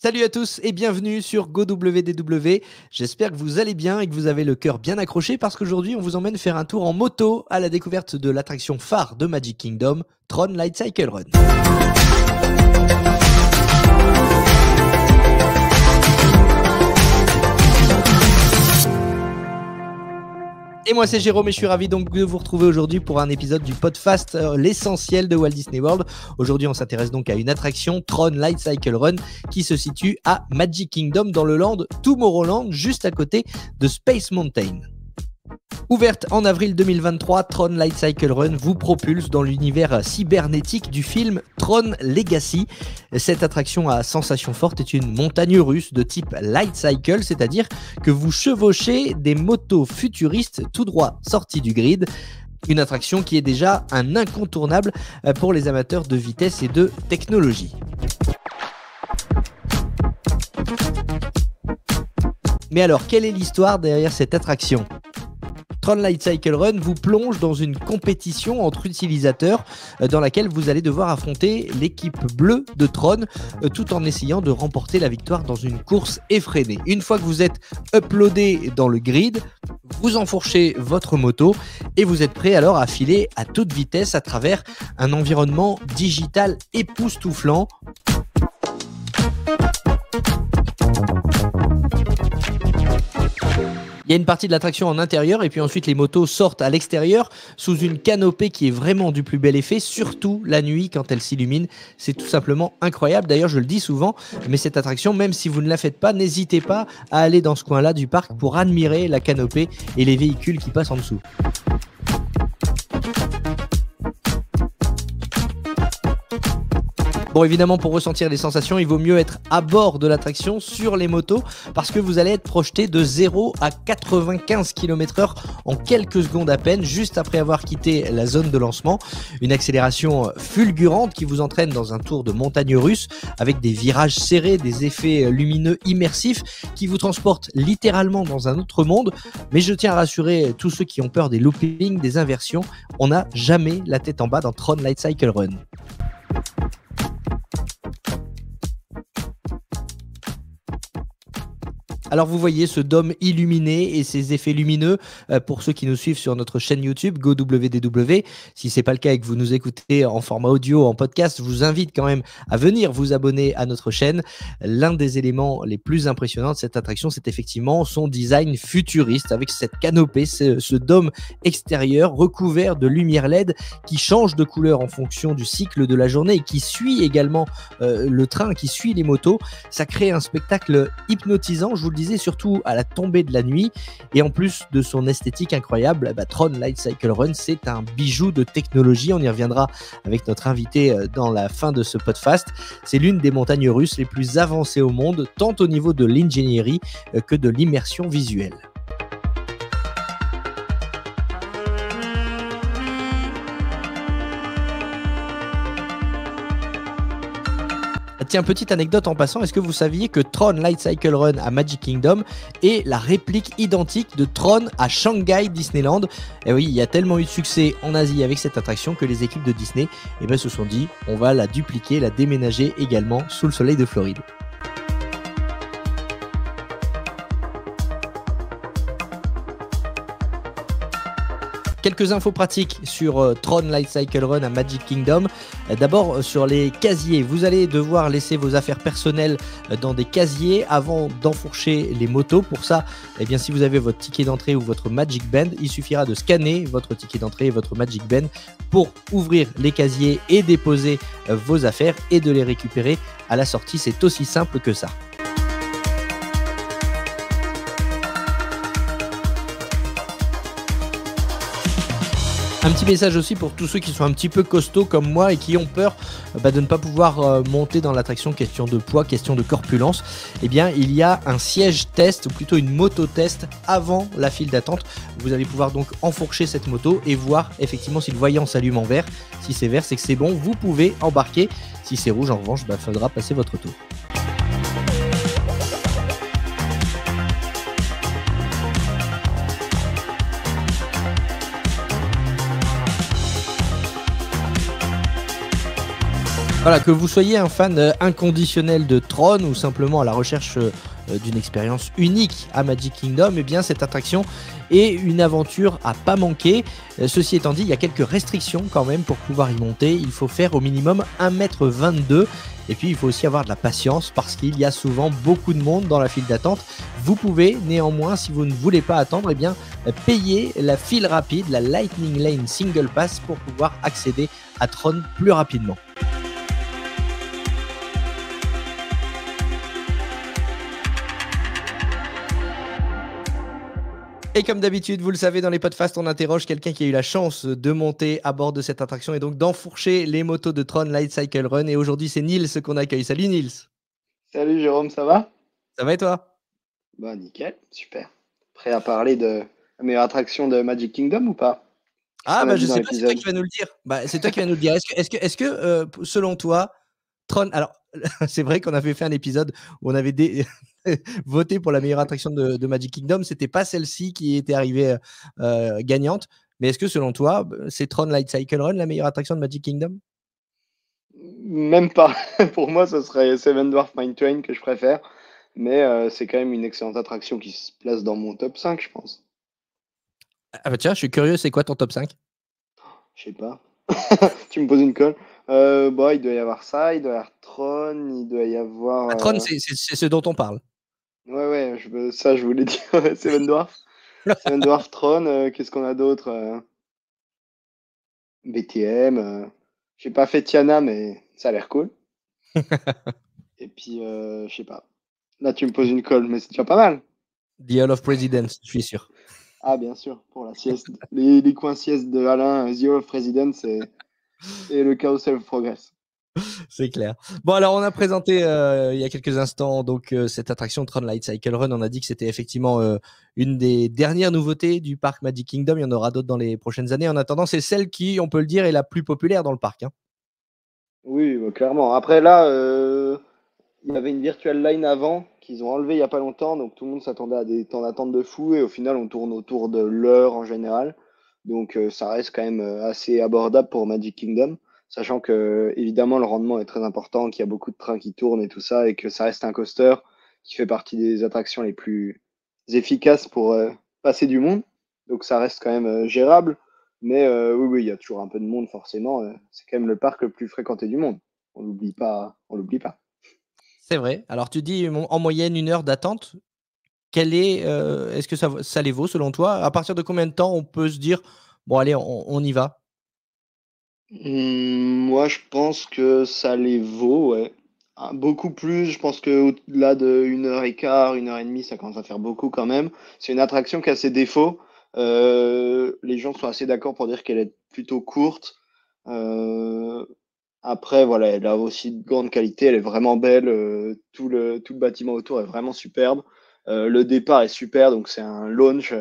Salut à tous et bienvenue sur GoWDW. J'espère que vous allez bien et que vous avez le cœur bien accroché parce qu'aujourd'hui on vous emmène faire un tour en moto à la découverte de l'attraction phare de Magic Kingdom, Tron Lightcycle Run. Et moi c'est Jérôme et je suis ravi donc de vous retrouver aujourd'hui pour un épisode du Podfast, l'essentiel de Walt Disney World. Aujourd'hui on s'intéresse donc à une attraction, Tron Lightcycle Run, qui se situe à Magic Kingdom dans le land Tomorrowland, juste à côté de Space Mountain. Ouverte en avril 2023, Tron Lightcycle Run vous propulse dans l'univers cybernétique du film Tron Legacy. Cette attraction à sensation forte est une montagne russe de type Lightcycle, c'est-à-dire que vous chevauchez des motos futuristes tout droit sorties du grid. Une attraction qui est déjà un incontournable pour les amateurs de vitesse et de technologie. Mais alors, quelle est l'histoire derrière cette attraction ? Tron Lightcycle Run vous plonge dans une compétition entre utilisateurs dans laquelle vous allez devoir affronter l'équipe bleue de Tron tout en essayant de remporter la victoire dans une course effrénée. Une fois que vous êtes uploadé dans le grid, vous enfourchez votre moto et vous êtes prêt alors à filer à toute vitesse à travers un environnement digital époustouflant. Il y a une partie de l'attraction en intérieur et puis ensuite les motos sortent à l'extérieur sous une canopée qui est vraiment du plus bel effet, surtout la nuit quand elle s'illumine. C'est tout simplement incroyable. D'ailleurs, je le dis souvent, mais cette attraction, même si vous ne la faites pas, n'hésitez pas à aller dans ce coin-là du parc pour admirer la canopée et les véhicules qui passent en dessous. Bon, évidemment, pour ressentir les sensations, il vaut mieux être à bord de l'attraction sur les motos parce que vous allez être projeté de 0 à 95 km/h en quelques secondes à peine, juste après avoir quitté la zone de lancement. Une accélération fulgurante qui vous entraîne dans un tour de montagne russe avec des virages serrés, des effets lumineux immersifs qui vous transportent littéralement dans un autre monde. Mais je tiens à rassurer tous ceux qui ont peur des loopings, des inversions, on n'a jamais la tête en bas dans Tron Lightcycle Run. Alors vous voyez ce dôme illuminé et ces effets lumineux pour ceux qui nous suivent sur notre chaîne YouTube GoWDW. Si c'est pas le cas et que vous nous écoutez en format audio, en podcast, je vous invite quand même à venir vous abonner à notre chaîne. L'un des éléments les plus impressionnants de cette attraction, c'est effectivement son design futuriste avec cette canopée, ce dôme extérieur recouvert de lumière LED qui change de couleur en fonction du cycle de la journée et qui suit également le train, qui suit les motos. Ça crée un spectacle hypnotisant, je vous le disais, surtout à la tombée de la nuit. Et en plus de son esthétique incroyable, Tron Lightcycle Run, c'est un bijou de technologie. On y reviendra avec notre invité dans la fin de ce podcast. C'est l'une des montagnes russes les plus avancées au monde, tant au niveau de l'ingénierie que de l'immersion visuelle. Tiens, petite anecdote en passant, est-ce que vous saviez que Tron Lightcycle Run à Magic Kingdom est la réplique identique de Tron à Shanghai Disneyland? Et oui, il y a tellement eu de succès en Asie avec cette attraction que les équipes de Disney se sont dit on va la dupliquer, la déménager également sous le soleil de Floride. Quelques infos pratiques sur Tron Lightcycle Run à Magic Kingdom. D'abord sur les casiers, vous allez devoir laisser vos affaires personnelles dans des casiers avant d'enfourcher les motos. Pour ça, si vous avez votre ticket d'entrée ou votre Magic Band, il suffira de scanner votre ticket d'entrée et votre Magic Band pour ouvrir les casiers et déposer vos affaires et de les récupérer à la sortie. C'est aussi simple que ça. Un petit message aussi pour tous ceux qui sont un petit peu costauds comme moi et qui ont peur de ne pas pouvoir monter dans l'attraction, question de poids, question de corpulence. Il y a un siège test, ou plutôt une moto test avant la file d'attente. Vous allez pouvoir donc enfourcher cette moto et voir effectivement si le voyant s'allume en vert. Si c'est vert, c'est que c'est bon, vous pouvez embarquer. Si c'est rouge, en revanche, faudra passer votre tour. Voilà, que vous soyez un fan inconditionnel de Tron ou simplement à la recherche d'une expérience unique à Magic Kingdom, eh bien cette attraction est une aventure à pas manquer. Ceci étant dit, il y a quelques restrictions quand même pour pouvoir y monter. Il faut faire au minimum 1,22 m. Et puis il faut aussi avoir de la patience parce qu'il y a souvent beaucoup de monde dans la file d'attente. Vous pouvez néanmoins, si vous ne voulez pas attendre, eh bien payer la file rapide, la Lightning Lane Single Pass pour pouvoir accéder à Tron plus rapidement. Et comme d'habitude, vous le savez, dans les podcasts, on interroge quelqu'un qui a eu la chance de monter à bord de cette attraction et donc d'enfourcher les motos de Tron Light Cycle Run. Et aujourd'hui, c'est Nils qu'on accueille. Salut Nils. Salut Jérôme, ça va? Ça va et toi? Bah nickel, super. Prêt à parler de la meilleure attraction de Magic Kingdom ou pas? Qu'est-ce Ah qu'on a bah je dit dans sais pas, c'est toi l'épisode? qui vas nous le dire. Bah, c'est toi qui vas nous le dire. Est-ce que selon toi, Tron. Alors, c'est vrai qu'on avait fait un épisode où on avait voté pour la meilleure attraction de Magic Kingdom. C'était pas celle-ci qui était arrivée gagnante. Mais est-ce que selon toi, c'est Tron Light Cycle Run la meilleure attraction de Magic Kingdom? Même pas. Pour moi, ce serait Seven Dwarfs Mine Train que je préfère. Mais c'est quand même une excellente attraction qui se place dans mon top 5, je pense. Ah bah tiens, je suis curieux, c'est quoi ton top 5? Je sais pas. Tu me poses une colle. Bah, il doit y avoir ça, il doit y avoir Tron, il doit y avoir. Ah, Tron, c'est ce dont on parle. Ouais, ouais, ça, je voulais dire Seven Dwarfs. Seven Dwarfs, Tron, qu'est-ce qu'on a d'autre? BTM. J'ai pas fait Tiana, mais ça a l'air cool. Et puis, je sais pas. Là, tu me poses une colle, mais c'est déjà pas mal. The Hall of Presidents, je suis sûr. Ah, bien sûr, pour la sieste. Les coins siestes de Alain, The of Presidents et le Carousel of Progress. C'est clair. Bon, alors on a présenté il y a quelques instants donc cette attraction Tron Light Cycle Run. On a dit que c'était effectivement une des dernières nouveautés du parc Magic Kingdom. Il y en aura d'autres dans les prochaines années. En attendant, c'est celle qui, on peut le dire, est la plus populaire dans le parc, hein. Oui, bah, clairement. Après, là, il y avait une virtual line avant qu'ils ont enlevé il y a pas longtemps, donc tout le monde s'attendait à des temps d'attente de fou, et au final, on tourne autour de l'heure en général. Donc, ça reste quand même assez abordable pour Magic Kingdom, sachant que, évidemment, le rendement est très important, qu'il y a beaucoup de trains qui tournent et tout ça, et que ça reste un coaster qui fait partie des attractions les plus efficaces pour passer du monde. Donc, ça reste quand même gérable. Mais oui, oui, il y a toujours un peu de monde, forcément. C'est quand même le parc le plus fréquenté du monde. On l'oublie pas, on l'oublie pas. C'est vrai. Alors tu dis en moyenne 1 heure d'attente. Est-ce que ça les vaut selon toi? À partir de combien de temps on peut se dire bon allez, on y va? Moi, je pense que ça les vaut, ouais. Ah, beaucoup plus, je pense que au-delà de 1 h 15, 1 h 30, ça commence à faire beaucoup quand même. C'est une attraction qui a ses défauts. Les gens sont assez d'accord pour dire qu'elle est plutôt courte. Euh, Après, voilà, elle a aussi de grande qualité, elle est vraiment belle. Tout le bâtiment autour est vraiment superbe. Le départ est super, donc c'est un launch,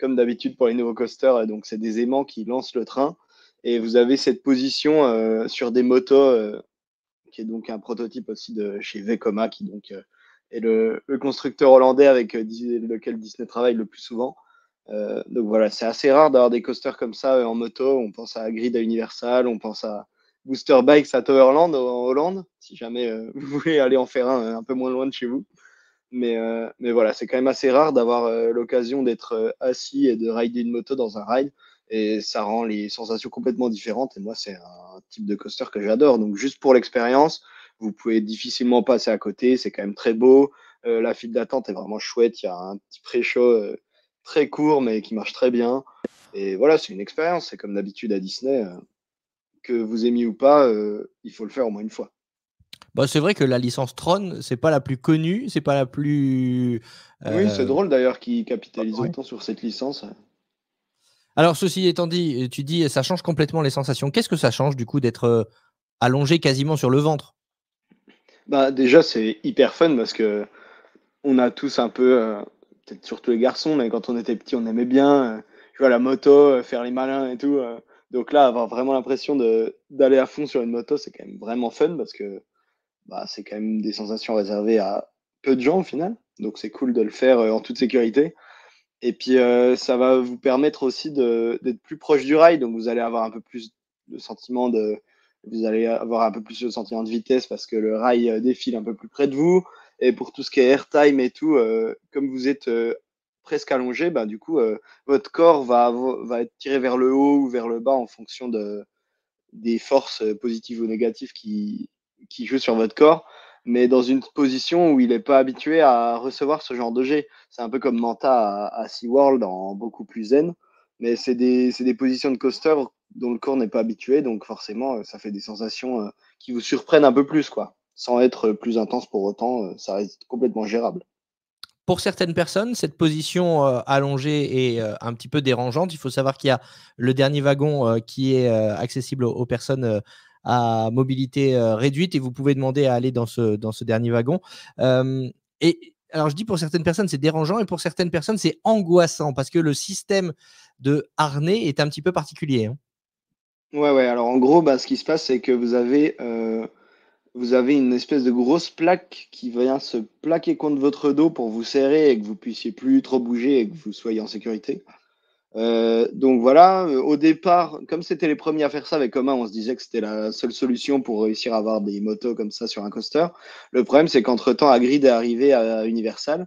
comme d'habitude pour les nouveaux coasters. Donc c'est des aimants qui lancent le train. Et vous avez cette position sur des motos, qui est donc un prototype aussi de chez Vekoma, qui donc est le constructeur hollandais avec lequel Disney travaille le plus souvent. Donc voilà, c'est assez rare d'avoir des coasters comme ça en moto. On pense à Grid à Universal, on pense à Booster Bikes à Toverland en Hollande, si jamais vous voulez aller en faire un peu moins loin de chez vous. Mais voilà, c'est quand même assez rare d'avoir l'occasion d'être assis et de rider une moto dans un ride. Et ça rend les sensations complètement différentes. Et moi, c'est un type de coaster que j'adore. Donc, juste pour l'expérience, vous pouvez difficilement passer à côté. C'est quand même très beau. La file d'attente est vraiment chouette. Il y a un petit pré-show très court, mais qui marche très bien. Et voilà, c'est une expérience. C'est comme d'habitude à Disney. Que vous aimiez ou pas, il faut le faire au moins une fois. Bah, c'est vrai que la licence Tron, c'est pas la plus connue, c'est pas la plus, Oui, c'est heu drôle d'ailleurs qu'ils capitalisent ouais. autant sur cette licence. Alors ceci étant dit, tu dis ça change complètement les sensations. Qu'est-ce que ça change du coup d'être, allongé quasiment sur le ventre? Bah, déjà, c'est hyper fun parce que on a tous un peu, peut-être surtout les garçons, mais quand on était petit, on aimait bien jouer à la moto, faire les malins et tout. Donc là, avoir vraiment l'impression d'aller à fond sur une moto, c'est quand même vraiment fun parce que bah, c'est quand même des sensations réservées à peu de gens au final. Donc c'est cool de le faire en toute sécurité. Et puis ça va vous permettre aussi d'être plus proche du rail, donc vous allez avoir un peu plus le sentiment Vous allez avoir un peu plus de sentiment de vitesse parce que le rail défile un peu plus près de vous. Et pour tout ce qui est airtime et tout, comme vous êtes presque allongé, bah, du coup, votre corps va être tiré vers le haut ou vers le bas en fonction des forces positives ou négatives qui jouent sur votre corps, mais dans une position où il n'est pas habitué à recevoir ce genre de jet. C'est un peu comme Manta à SeaWorld en beaucoup plus zen, mais c'est des positions de coaster dont le corps n'est pas habitué, donc forcément, ça fait des sensations qui vous surprennent un peu plus, quoi. Sans être plus intense pour autant, ça reste complètement gérable. Pour certaines personnes, cette position allongée est un petit peu dérangeante. Il faut savoir qu'il y a le dernier wagon qui est accessible aux personnes à mobilité réduite et vous pouvez demander à aller dans ce dernier wagon. Et alors, je dis pour certaines personnes, c'est dérangeant et pour certaines personnes, c'est angoissant parce que le système de harnais est un petit peu particulier, hein. Ouais, ouais. Alors en gros, bah, ce qui se passe, c'est que vous avez une espèce de grosse plaque qui vient se plaquer contre votre dos pour vous serrer et que vous puissiez plus trop bouger et que vous soyez en sécurité. Donc voilà, au départ, comme c'était les premiers à faire ça avec Oma, on se disait que c'était la seule solution pour réussir à avoir des motos comme ça sur un coaster. Le problème, c'est qu'entre-temps, Hagrid est arrivé à Universal.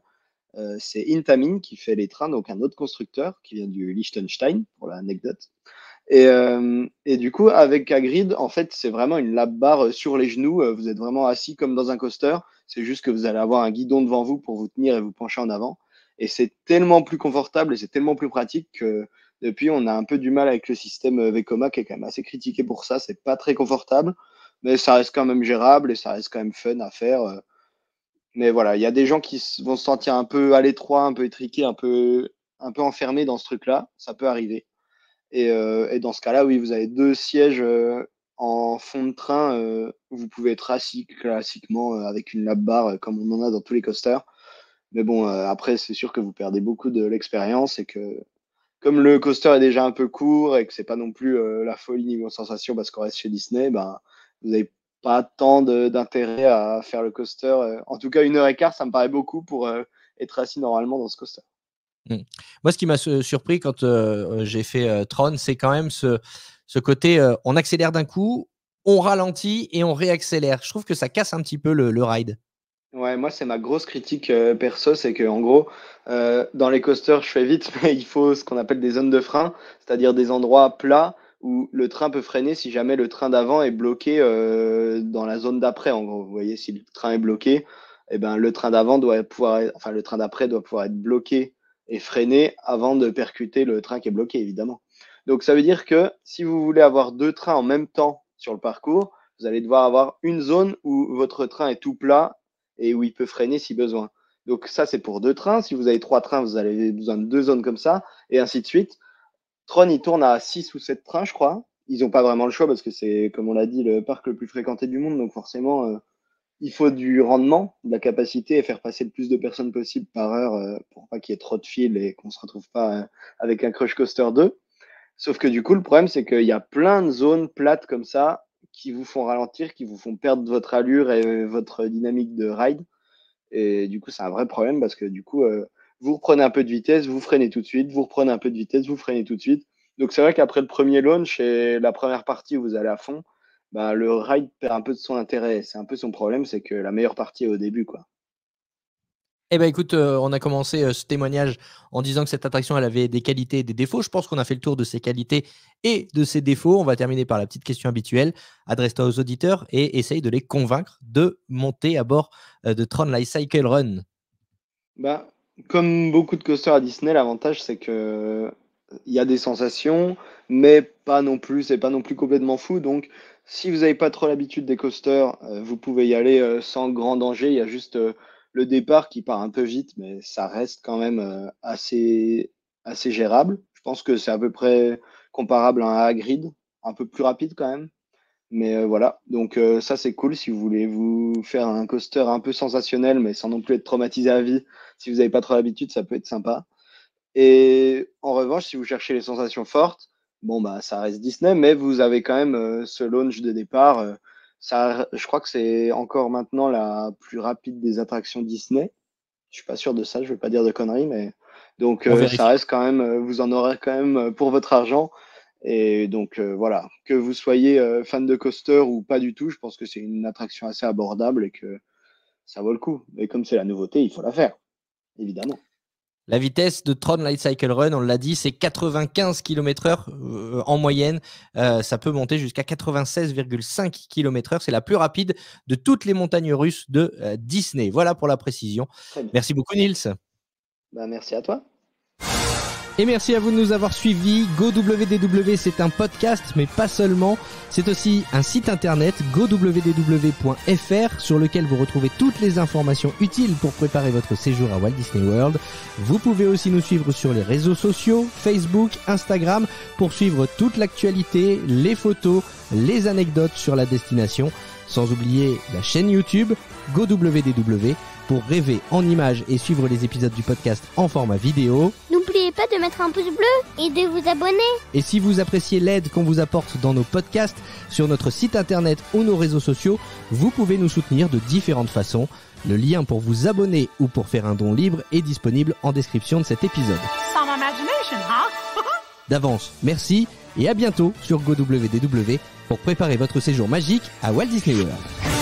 C'est Intamin qui fait les trains, donc un autre constructeur qui vient du Liechtenstein, pour l'anecdote. Et du coup, avec Hagrid, en fait, c'est vraiment une lap bar sur les genoux. Vous êtes vraiment assis comme dans un coaster. C'est juste que vous allez avoir un guidon devant vous pour vous tenir et vous pencher en avant. Et c'est tellement plus confortable et c'est tellement plus pratique que depuis, on a un peu du mal avec le système Vekoma qui est quand même assez critiqué pour ça. C'est pas très confortable, mais ça reste quand même gérable et ça reste quand même fun à faire. Mais voilà, il y a des gens qui vont se sentir un peu à l'étroit, un peu étriqués, un peu enfermés dans ce truc-là. Ça peut arriver. Et dans ce cas-là, oui, vous avez deux sièges en fond de train où vous pouvez être assis classiquement avec une lap bar comme on en a dans tous les coasters. Mais bon, après, c'est sûr que vous perdez beaucoup de l'expérience et que comme le coaster est déjà un peu court et que c'est pas non plus la folie niveau sensation parce qu'on reste chez Disney, ben, vous n'avez pas tant d'intérêt à faire le coaster. En tout cas, 1 heure et quart, ça me paraît beaucoup pour être assis normalement dans ce coaster. Mmh. Moi, ce qui m'a surpris quand j'ai fait Tron, c'est quand même ce côté on accélère d'un coup, on ralentit et on réaccélère. Je trouve que ça casse un petit peu le ride. Ouais, moi, c'est ma grosse critique perso, c'est que en gros, dans les coasters, je fais vite, mais il faut ce qu'on appelle des zones de frein, c'est-à-dire des endroits plats où le train peut freiner si jamais le train d'avant est bloqué dans la zone d'après. En gros, vous voyez, si le train est bloqué, eh ben, le train d'avant doit pouvoir, enfin, le train d'après doit pouvoir être bloqué et freiner avant de percuter le train qui est bloqué, évidemment. Donc, ça veut dire que si vous voulez avoir deux trains en même temps sur le parcours, vous allez devoir avoir une zone où votre train est tout plat et où il peut freiner si besoin. Donc ça, c'est pour deux trains. Si vous avez trois trains, vous avez besoin de deux zones comme ça, et ainsi de suite. Tron, il tourne à 6 ou 7 trains, je crois. Ils n'ont pas vraiment le choix parce que c'est, comme on l'a dit, le parc le plus fréquenté du monde. Donc forcément, il faut du rendement, de la capacité et faire passer le plus de personnes possible par heure pour pas qu'il y ait trop de fils et qu'on se retrouve pas avec un Crush Coaster 2. Sauf que du coup, le problème, c'est qu'il y a plein de zones plates comme ça qui vous font ralentir, qui vous font perdre votre allure et votre dynamique de ride. Et du coup, c'est un vrai problème parce que du coup, vous reprenez un peu de vitesse, vous freinez tout de suite, vous reprenez un peu de vitesse, vous freinez tout de suite. Donc c'est vrai qu'après le premier launch et la première partie où vous allez à fond, bah, le ride perd un peu de son intérêt. C'est un peu son problème, c'est que la meilleure partie est au début, quoi. Eh ben, écoute, on a commencé ce témoignage en disant que cette attraction, elle avait des qualités et des défauts. Je pense qu'on a fait le tour de ses qualités et de ses défauts. On va terminer par la petite question habituelle. Adresse-toi aux auditeurs et essaye de les convaincre de monter à bord de Tron Life Cycle Run. Bah, comme beaucoup de coasters à Disney, l'avantage c'est que il y a des sensations, mais pas non plus, c'est pas non plus complètement fou. Donc, si vous n'avez pas trop l'habitude des coasters, vous pouvez y aller sans grand danger. Il y a juste le départ qui part un peu vite, mais ça reste quand même assez gérable. Je pense que c'est à peu près comparable à un Hagrid, un peu plus rapide quand même. Mais voilà, donc ça c'est cool si vous voulez vous faire un coaster un peu sensationnel, mais sans non plus être traumatisé à vie. Si vous n'avez pas trop l'habitude, ça peut être sympa. Et en revanche, si vous cherchez les sensations fortes, bon bah ça reste Disney, mais vous avez quand même ce launch de départ. Ça, je crois que c'est encore maintenant la plus rapide des attractions Disney. Je suis pas sûr de ça, je vais pas dire de conneries, mais donc On ça vérifie. reste quand même, vous en aurez quand même pour votre argent. Et donc voilà, que vous soyez fan de coaster ou pas du tout, je pense que c'est une attraction assez abordable et que ça vaut le coup. Et comme c'est la nouveauté, il faut la faire, évidemment. La vitesse de Tron Light Cycle Run, on l'a dit, c'est 95 km/h en moyenne. Ça peut monter jusqu'à 96,5 km/h. C'est la plus rapide de toutes les montagnes russes de Disney. Voilà pour la précision. Merci beaucoup, Nils. Merci à toi. Et merci à vous de nous avoir suivis. GoWDW, c'est un podcast, mais pas seulement. C'est aussi un site internet, gowdw.fr, sur lequel vous retrouvez toutes les informations utiles pour préparer votre séjour à Walt Disney World. Vous pouvez aussi nous suivre sur les réseaux sociaux, Facebook, Instagram, pour suivre toute l'actualité, les photos, les anecdotes sur la destination. Sans oublier la chaîne YouTube, GoWDW, pour rêver en images et suivre les épisodes du podcast en format vidéo. N'oubliez pas de mettre un pouce bleu et de vous abonner. Et si vous appréciez l'aide qu'on vous apporte dans nos podcasts, sur notre site internet ou nos réseaux sociaux, vous pouvez nous soutenir de différentes façons. Le lien pour vous abonner ou pour faire un don libre est disponible en description de cet épisode. Some imagination, huh? D'avance, merci et à bientôt sur GoWDW pour préparer votre séjour magique à Walt Disney World.